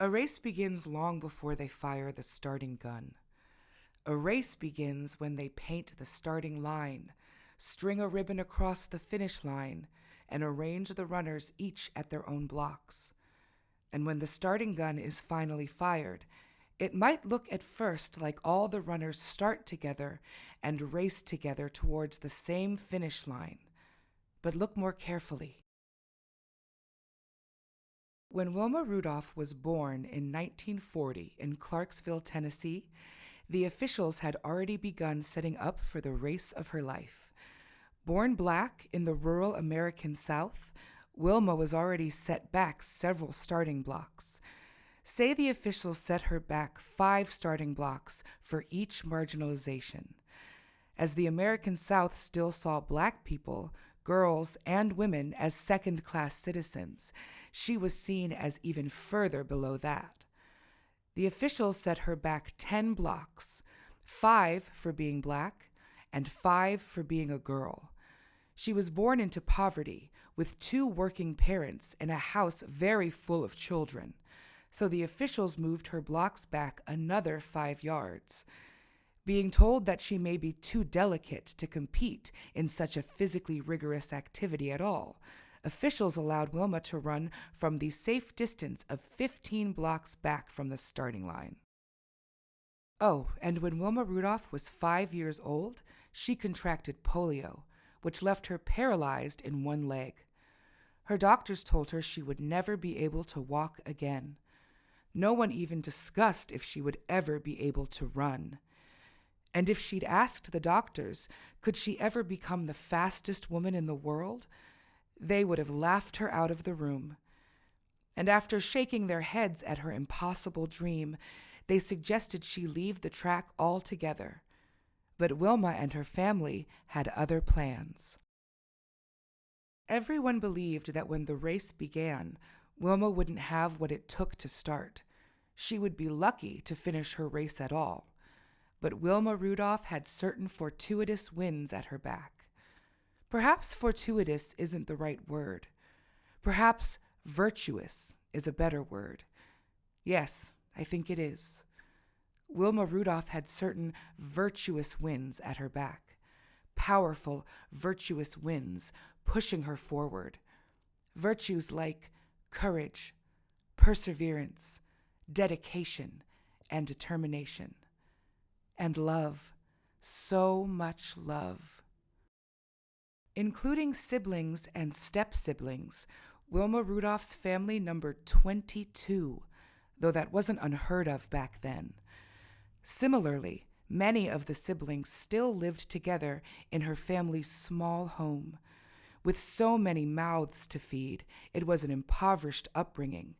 A race begins long before they fire the starting gun. A race begins when they paint the starting line, string a ribbon across the finish line, and arrange the runners each at their own blocks. And when the starting gun is finally fired, it might look at first like all the runners start together and race together towards the same finish line. But look more carefully. When Wilma Rudolph was born in 1940 in Clarksville, Tennessee, the officials had already begun setting up for the race of her life. Born black in the rural American South, Wilma was already set back several starting blocks. Say the officials set her back 5 starting blocks for each marginalization. As the American South still saw black people, girls, and women as second-class citizens, she was seen as even further below that. The officials set her back 10 blocks, 5 for being black and 5 for being a girl. She was born into poverty with 2 working parents in a house very full of children, so the officials moved her blocks back another 5 yards. Being told that she may be too delicate to compete in such a physically rigorous activity at all, officials allowed Wilma to run from the safe distance of 15 blocks back from the starting line. Oh, and when Wilma Rudolph was 5 years old, she contracted polio, which left her paralyzed in one leg. Her doctors told her she would never be able to walk again. No one even discussed if she would ever be able to run. And if she'd asked the doctors, could she ever become the fastest woman in the world, they would have laughed her out of the room. And after shaking their heads at her impossible dream, they suggested she leave the track altogether. But Wilma and her family had other plans. Everyone believed that when the race began, Wilma wouldn't have what it took to start. She would be lucky to finish her race at all. But Wilma Rudolph had certain fortuitous wins at her back. Perhaps fortuitous isn't the right word. Perhaps virtuous is a better word. Yes, I think it is. Wilma Rudolph had certain virtuous wins at her back. Powerful, virtuous wins pushing her forward. Virtues like courage, perseverance, dedication, and determination. And love, so much love. Including siblings and step-siblings, Wilma Rudolph's family numbered 22, though that wasn't unheard of back then. Similarly, many of the siblings still lived together in her family's small home. With so many mouths to feed, it was an impoverished upbringing.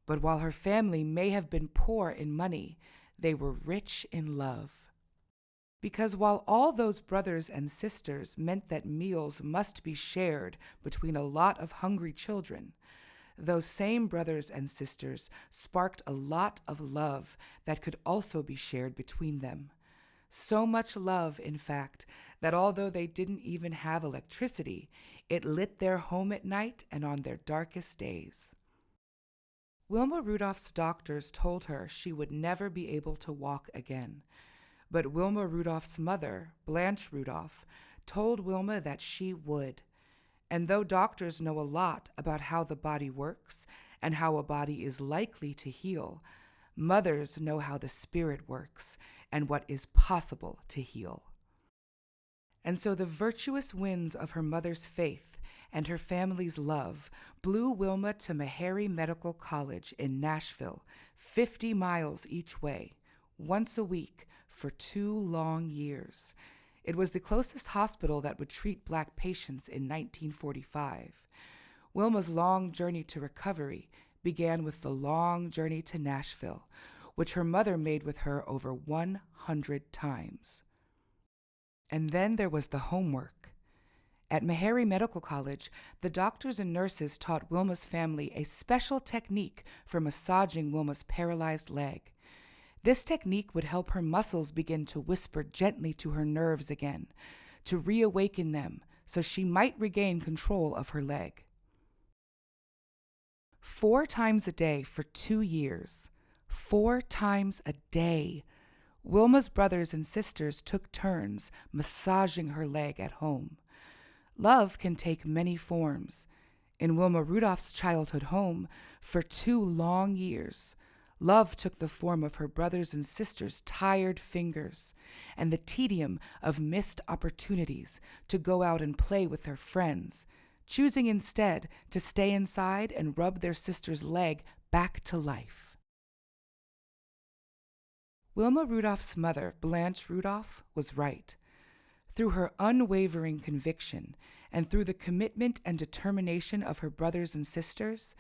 But while her family may have been poor in money, they were rich in love. Because while all those brothers and sisters meant that meals must be shared between a lot of hungry children, those same brothers and sisters sparked a lot of love that could also be shared between them. So much love, in fact, that although they didn't even have electricity, it lit their home at night and on their darkest days. Wilma Rudolph's doctors told her she would never be able to walk again. But Wilma Rudolph's mother, Blanche Rudolph, told Wilma that she would. And though doctors know a lot about how the body works and how a body is likely to heal, mothers know how the spirit works and what is possible to heal. And so the virtuous winds of her mother's faith and her family's love blew Wilma to Meharry Medical College in Nashville, 50 miles each way, once a week for 2 long years. It was the closest hospital that would treat black patients in 1945. Wilma's long journey to recovery began with the long journey to Nashville, which her mother made with her over 100 times. And then there was the homework. At Meharry Medical College, the doctors and nurses taught Wilma's family a special technique for massaging Wilma's paralyzed leg. This technique would help her muscles begin to whisper gently to her nerves again, to reawaken them so she might regain control of her leg. 4 times a day for 2 years. 4 times a day. Wilma's brothers and sisters took turns massaging her leg at home. Love can take many forms. In Wilma Rudolph's childhood home, for 2 long years, love took the form of her brothers and sisters' tired fingers and the tedium of missed opportunities to go out and play with her friends, choosing instead to stay inside and rub their sister's leg back to life. Wilma Rudolph's mother, Blanche Rudolph, was right. Through her unwavering conviction and through the commitment and determination of her brothers and sisters,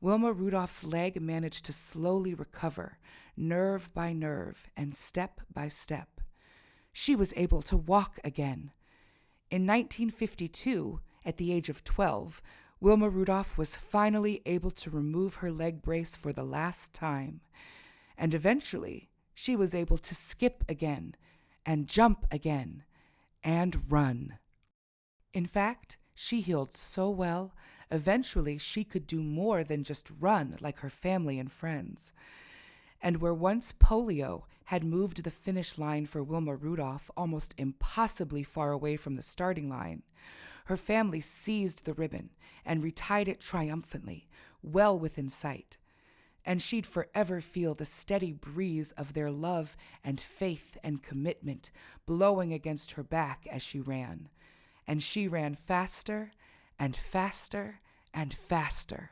Wilma Rudolph's leg managed to slowly recover, nerve by nerve and step by step. She was able to walk again. In 1952, at the age of 12, Wilma Rudolph was finally able to remove her leg brace for the last time. And eventually, she was able to skip again, and jump again, and run. In fact, she healed so well, eventually she could do more than just run like her family and friends. And where once polio had moved the finish line for Wilma Rudolph almost impossibly far away from the starting line, her family seized the ribbon and retied it triumphantly, well within sight. And she'd forever feel the steady breeze of their love and faith and commitment blowing against her back as she ran. And she ran faster and faster and faster.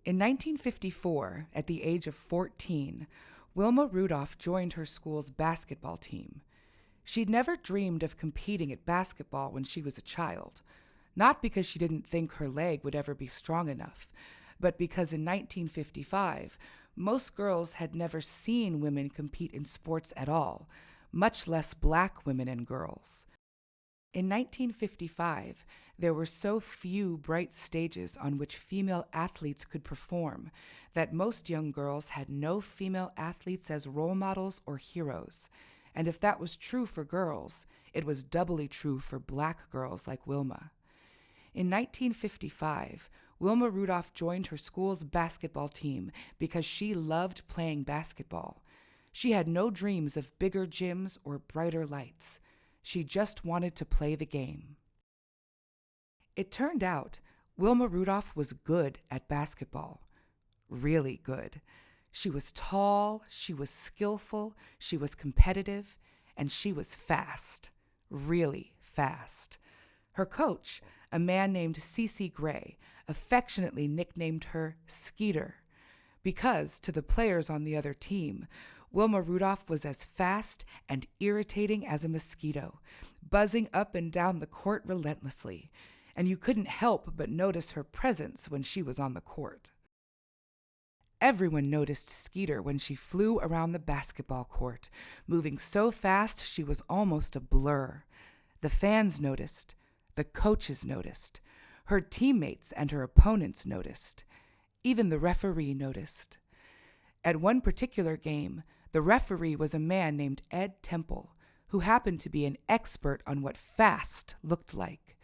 In 1954, at the age of 14, Wilma Rudolph joined her school's basketball team. She'd never dreamed of competing at basketball when she was a child, not because she didn't think her leg would ever be strong enough, but because in 1955, most girls had never seen women compete in sports at all, much less black women and girls. In 1955, there were so few bright stages on which female athletes could perform that most young girls had no female athletes as role models or heroes. And if that was true for girls, it was doubly true for black girls like Wilma. In 1955, Wilma Rudolph joined her school's basketball team because she loved playing basketball. She had no dreams of bigger gyms or brighter lights. She just wanted to play the game. It turned out Wilma Rudolph was good at basketball. Really good. She was tall, she was skillful, she was competitive, and she was fast. Really fast. Her coach, a man named C.C. Gray, affectionately nicknamed her Skeeter, because to the players on the other team, Wilma Rudolph was as fast and irritating as a mosquito, buzzing up and down the court relentlessly, and you couldn't help but notice her presence when she was on the court. Everyone noticed Skeeter when she flew around the basketball court, moving so fast she was almost a blur. The fans noticed. The coaches noticed. Her teammates and her opponents noticed. Even the referee noticed. At one particular game, the referee was a man named Ed Temple, who happened to be an expert on what fast looked like.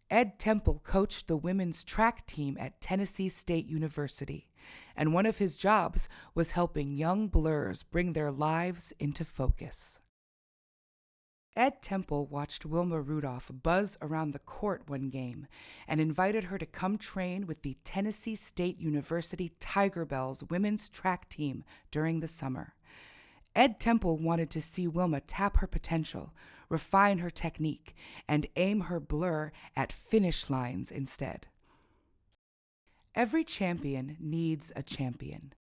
Ed Temple coached the women's track team at Tennessee State University, and one of his jobs was helping young blurs bring their lives into focus. Ed Temple watched Wilma Rudolph buzz around the court one game and invited her to come train with the Tennessee State University Tiger Bells women's track team during the summer. Ed Temple wanted to see Wilma tap her potential, refine her technique, and aim her blur at finish lines instead. Every champion needs a champion.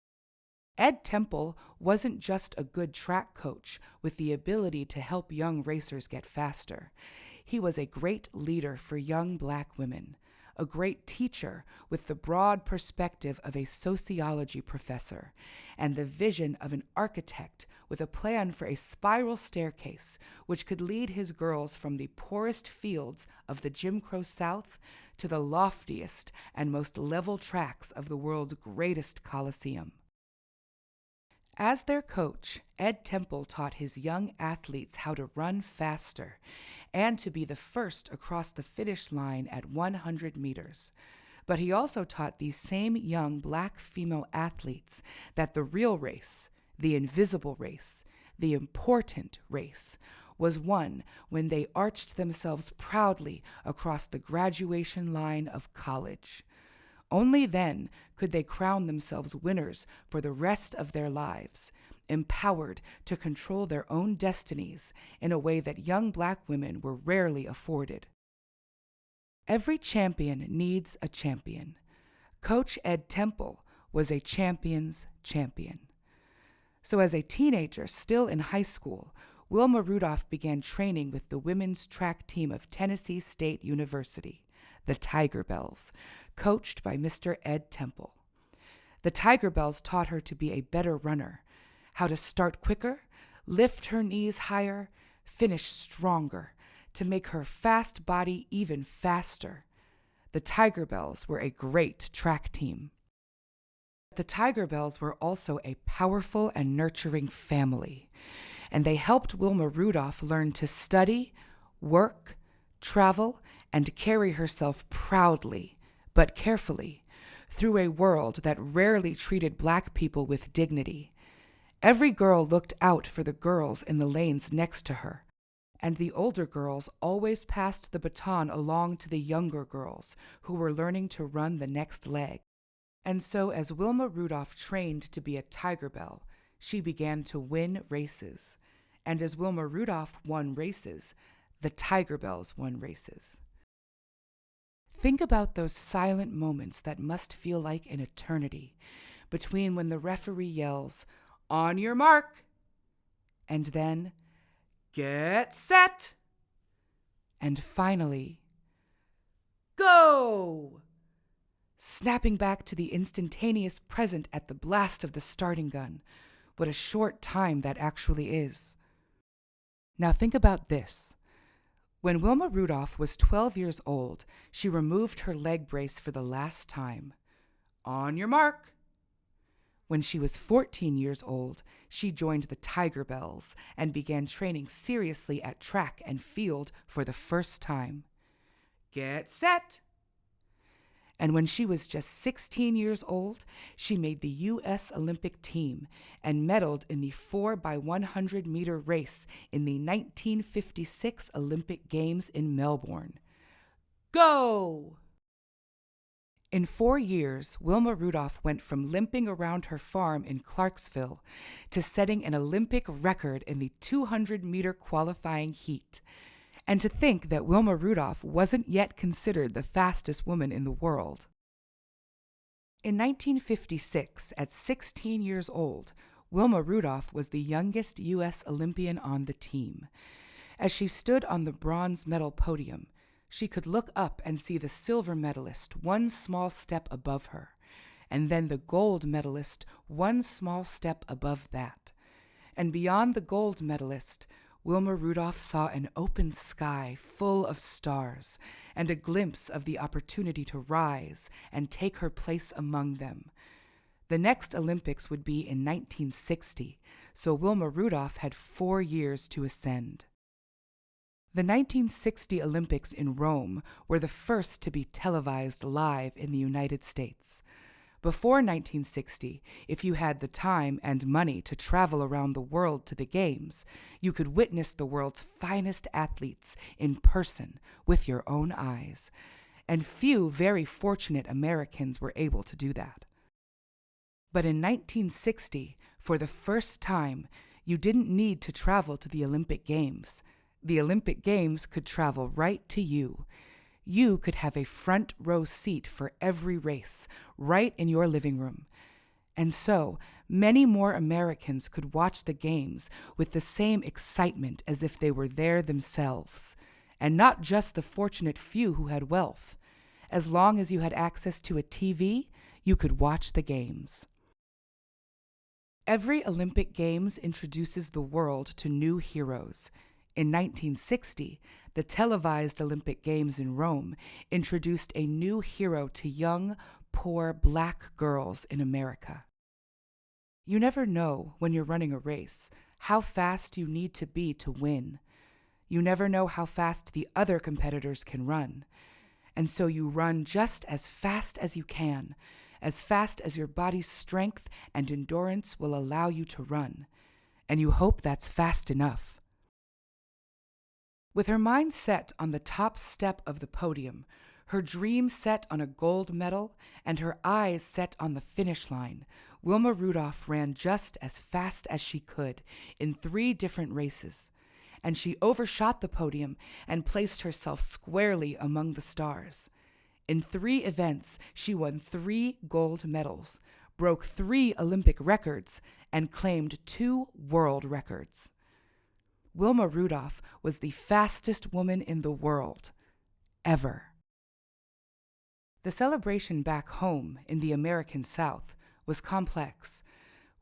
Ed Temple wasn't just a good track coach with the ability to help young racers get faster. He was a great leader for young black women, a great teacher with the broad perspective of a sociology professor, and the vision of an architect with a plan for a spiral staircase which could lead his girls from the poorest fields of the Jim Crow South to the loftiest and most level tracks of the world's greatest coliseum. As their coach, Ed Temple taught his young athletes how to run faster and to be the first across the finish line at 100 meters. But he also taught these same young black female athletes that the real race, the invisible race, the important race, was won when they arched themselves proudly across the graduation line of college. Only then could they crown themselves winners for the rest of their lives, empowered to control their own destinies in a way that young black women were rarely afforded. Every champion needs a champion. Coach Ed Temple was a champion's champion. So as a teenager, still in high school, Wilma Rudolph began training with the women's track team of Tennessee State University, the Tiger Bells, coached by Mr. Ed Temple. The Tiger Bells taught her to be a better runner, how to start quicker, lift her knees higher, finish stronger, to make her fast body even faster. The Tiger Bells were a great track team. The Tiger Bells were also a powerful and nurturing family, and they helped Wilma Rudolph learn to study, work, travel, and carry herself proudly, but carefully, through a world that rarely treated black people with dignity. Every girl looked out for the girls in the lanes next to her, and the older girls always passed the baton along to the younger girls who were learning to run the next leg. And so as Wilma Rudolph trained to be a Tiger Bell, she began to win races. And as Wilma Rudolph won races, the Tiger Bells won races. Think about those silent moments that must feel like an eternity between when the referee yells, "On your mark," and then, "Get set," and finally, "Go!" Snapping back to the instantaneous present at the blast of the starting gun. What a short time that actually is. Now think about this. When Wilma Rudolph was 12 years old, she removed her leg brace for the last time. "On your mark." When she was 14 years old, she joined the Tiger Bells and began training seriously at track and field for the first time. "Get set." And when she was just 16 years old, she made the U.S. Olympic team and medaled in the 4x100-meter race in the 1956 Olympic Games in Melbourne. Go! In 4 years, Wilma Rudolph went from limping around her farm in Clarksville to setting an Olympic record in the 200-meter qualifying heat. And to think that Wilma Rudolph wasn't yet considered the fastest woman in the world. In 1956, at 16 years old, Wilma Rudolph was the youngest U.S. Olympian on the team. As she stood on the bronze medal podium, she could look up and see the silver medalist one small step above her, and then the gold medalist one small step above that. And beyond the gold medalist, Wilma Rudolph saw an open sky full of stars and a glimpse of the opportunity to rise and take her place among them. The next Olympics would be in 1960, so Wilma Rudolph had 4 years to ascend. The 1960 Olympics in Rome were the first to be televised live in the United States. Before 1960, if you had the time and money to travel around the world to the Games, you could witness the world's finest athletes in person with your own eyes. And few very fortunate Americans were able to do that. But in 1960, for the first time, you didn't need to travel to the Olympic Games. The Olympic Games could travel right to you. You could have a front row seat for every race, right in your living room. And so, many more Americans could watch the Games with the same excitement as if they were there themselves. And not just the fortunate few who had wealth. As long as you had access to a TV, you could watch the Games. Every Olympic Games introduces the world to new heroes. In 1960, the televised Olympic Games in Rome introduced a new hero to young, poor black girls in America. You never know, when you're running a race, how fast you need to be to win. You never know how fast the other competitors can run. And so you run just as fast as you can, as fast as your body's strength and endurance will allow you to run. And you hope that's fast enough. With her mind set on the top step of the podium, her dream set on a gold medal, and her eyes set on the finish line, Wilma Rudolph ran just as fast as she could in 3 different races, and she overshot the podium and placed herself squarely among the stars. In 3 events, she won 3 gold medals, broke 3 Olympic records, and claimed 2 world records. Wilma Rudolph was the fastest woman in the world, ever. The celebration back home in the American South was complex.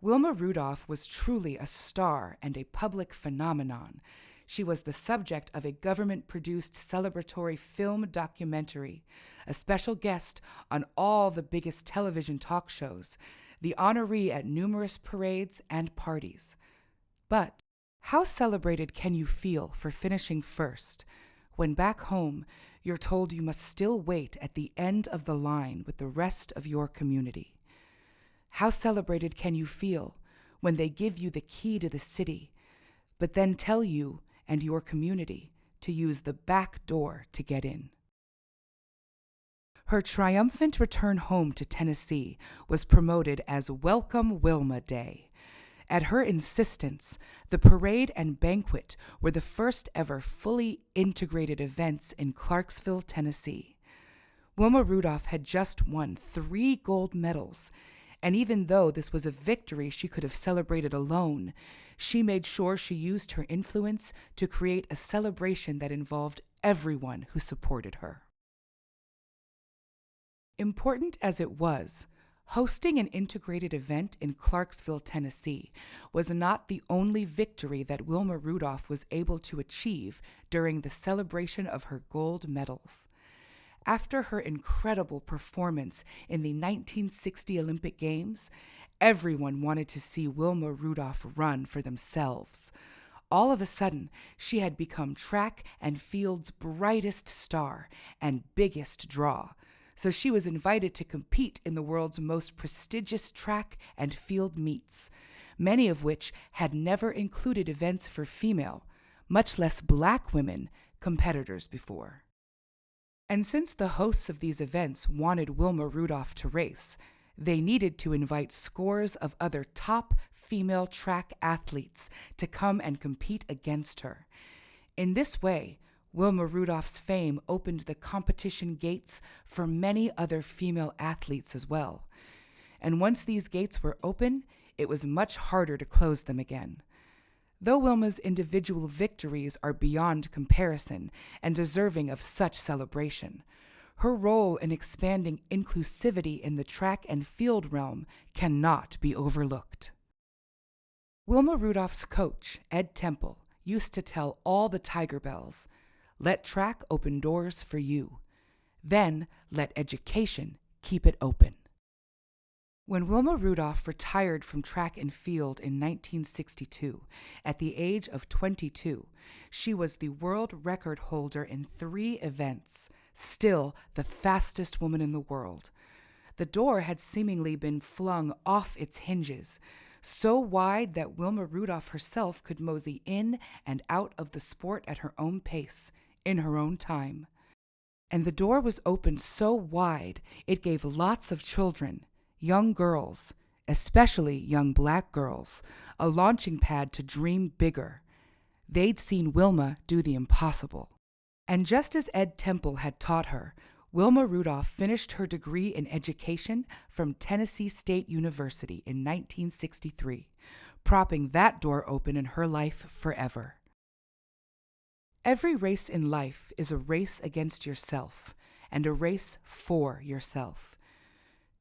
Wilma Rudolph was truly a star and a public phenomenon. She was the subject of a government-produced celebratory film documentary, a special guest on all the biggest television talk shows, the honoree at numerous parades and parties. But how celebrated can you feel for finishing first when back home you're told you must still wait at the end of the line with the rest of your community? How celebrated can you feel when they give you the key to the city, but then tell you and your community to use the back door to get in? Her triumphant return home to Tennessee was promoted as Welcome Wilma Day. At her insistence, the parade and banquet were the first ever fully integrated events in Clarksville, Tennessee. Wilma Rudolph had just won 3 gold medals, and even though this was a victory she could have celebrated alone, she made sure she used her influence to create a celebration that involved everyone who supported her. Important as it was, hosting an integrated event in Clarksville, Tennessee, was not the only victory that Wilma Rudolph was able to achieve during the celebration of her gold medals. After her incredible performance in the 1960 Olympic Games, everyone wanted to see Wilma Rudolph run for themselves. All of a sudden, she had become track and field's brightest star and biggest draw. So she was invited to compete in the world's most prestigious track and field meets, many of which had never included events for female, much less black women, competitors before. And since the hosts of these events wanted Wilma Rudolph to race, they needed to invite scores of other top female track athletes to come and compete against her. In this way, Wilma Rudolph's fame opened the competition gates for many other female athletes as well. And once these gates were open, it was much harder to close them again. Though Wilma's individual victories are beyond comparison and deserving of such celebration, her role in expanding inclusivity in the track and field realm cannot be overlooked. Wilma Rudolph's coach, Ed Temple, used to tell all the Tiger Bells, "Let track open doors for you. Then let education keep it open." When Wilma Rudolph retired from track and field in 1962, at the age of 22, she was the world record holder in 3 events, still the fastest woman in the world. The door had seemingly been flung off its hinges, so wide that Wilma Rudolph herself could mosey in and out of the sport at her own pace, in her own time. And the door was opened so wide it gave lots of children, young girls, especially young black girls, a launching pad to dream bigger. They'd seen Wilma do the impossible. And just as Ed Temple had taught her, Wilma Rudolph finished her degree in education from Tennessee State University in 1963, propping that door open in her life forever. Every race in life is a race against yourself and a race for yourself.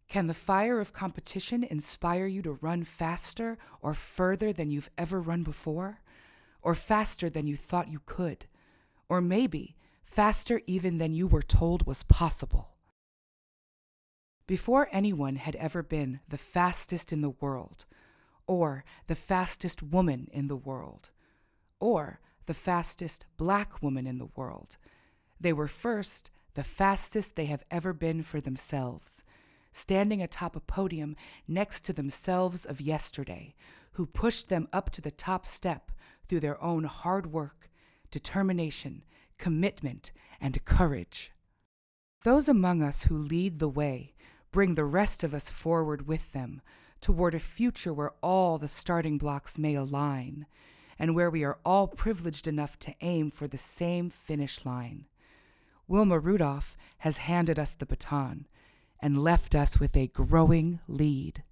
Can the fire of competition inspire you to run faster or further than you've ever run before? Or faster than you thought you could? Or maybe faster even than you were told was possible? Before anyone had ever been the fastest in the world, or the fastest woman in the world, or the fastest black woman in the world, they were first the fastest they have ever been for themselves, standing atop a podium next to themselves of yesterday, who pushed them up to the top step through their own hard work, determination, commitment, and courage. Those among us who lead the way bring the rest of us forward with them toward a future where all the starting blocks may align, and where we are all privileged enough to aim for the same finish line. Wilma Rudolph has handed us the baton and left us with a growing lead.